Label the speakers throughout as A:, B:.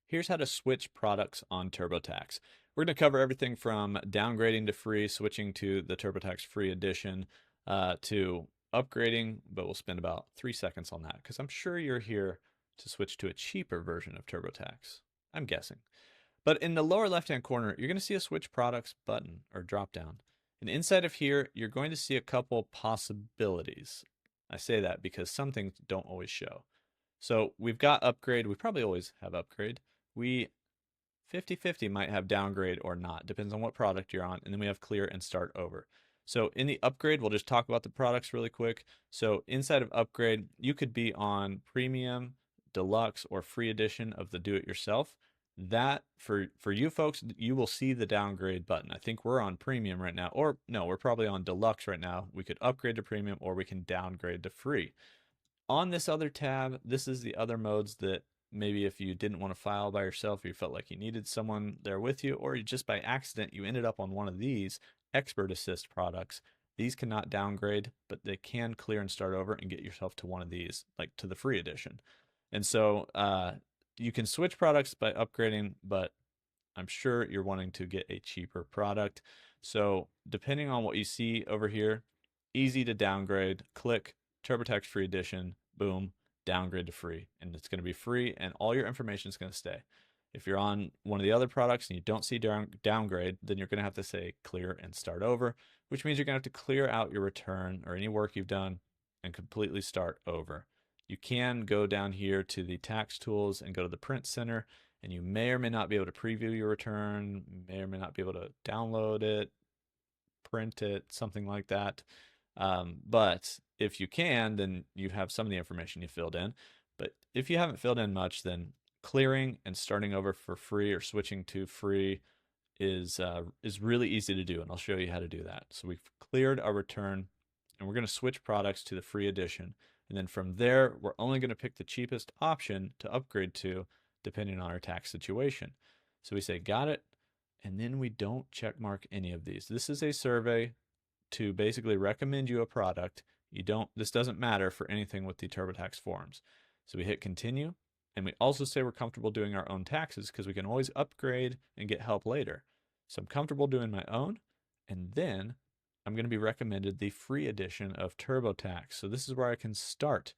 A: Here's how to switch products on TurboTax. We're going to cover everything from downgrading to free, switching to the TurboTax Free Edition, to upgrading, but we'll spend about 3 seconds on that because I'm sure you're here to switch to a cheaper version of TurboTax. I'm guessing. But in the lower left-hand corner, you're going to see a Switch Products button or drop-down. And inside of here, you're going to see a couple possibilities. I say that because some things don't always show. So we've got upgrade. We probably always have upgrade. We 50-50 might have downgrade or not. Depends on what product you're on. And then we have clear and start over. So in the upgrade, we'll just talk about the products really quick. So inside of upgrade, you could be on premium, deluxe, or free edition of the do-it-yourself. That for you folks, you will see the downgrade button. I think we're on premium right now, or no, we're probably on deluxe right now. We could upgrade to premium or we can downgrade to free. On this other tab, this is the other modes that maybe if you didn't want to file by yourself, you felt like you needed someone there with you, or just by accident you ended up on one of these Expert Assist products. These cannot downgrade, but they can clear and start over and get yourself to one of these, like to the free edition. And so you can switch products by upgrading, but I'm sure you're wanting to get a cheaper product. So depending on what you see over here, easy to downgrade, click TurboTax Free Edition, boom, downgrade to free. And it's going to be free and all your information is going to stay. If you're on one of the other products and you don't see downgrade, then you're going to have to say clear and start over, which means you're going to have to clear out your return or any work you've done and completely start over. You can go down here to the tax tools and go to the print center, and you may or may not be able to preview your return, may or may not be able to download it, print it, something like that. But if you can, then you have some of the information you filled in. But if you haven't filled in much, then clearing and starting over for free or switching to free is really easy to do, and I'll show you how to do that. So we've cleared our return, and we're going to switch products to the free edition. And then from there, we're only going to pick the cheapest option to upgrade to, depending on our tax situation. So we say, got it. And then we don't check mark any of these. This is a survey to basically recommend you a product. This doesn't matter for anything with the TurboTax forms. So we hit continue. And we also say we're comfortable doing our own taxes because we can always upgrade and get help later. So I'm comfortable doing my own. And then I'm going to be recommended the free edition of TurboTax. So this is where I can start.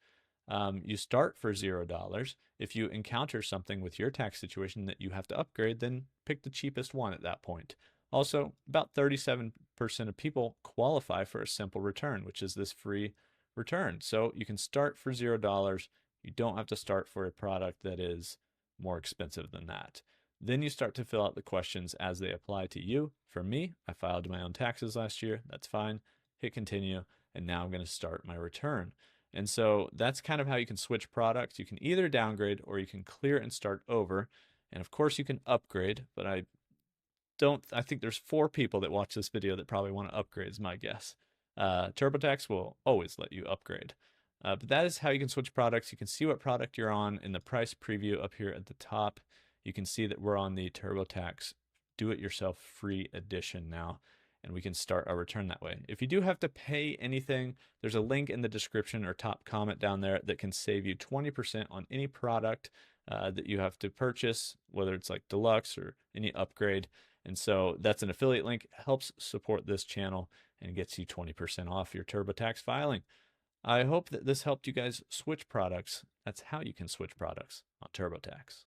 A: You start for $0. If you encounter something with your tax situation that you have to upgrade, then pick the cheapest one at that point. Also, about 37% of people qualify for a simple return, which is this free return. So you can start for $0. You don't have to start for a product that is more expensive than that. Then you start to fill out the questions as they apply to you. For me, I filed my own taxes last year. That's fine. Hit continue. And now I'm going to start my return. And so that's kind of how you can switch products. You can either downgrade or you can clear and start over. And of course you can upgrade, but I think there's 4 people that watch this video that probably want to upgrade is my guess. TurboTax will always let you upgrade. But that is how you can switch products. You can see what product you're on in the price preview up here at the top. You can see that we're on the TurboTax Do-It-Yourself Free Edition now, and we can start our return that way. If you do have to pay anything, there's a link in the description or top comment down there that can save you 20% on any product that you have to purchase, whether it's like deluxe or any upgrade. And so that's an affiliate link, helps support this channel and gets you 20% off your TurboTax filing. I hope that this helped you guys switch products. That's how you can switch products on TurboTax.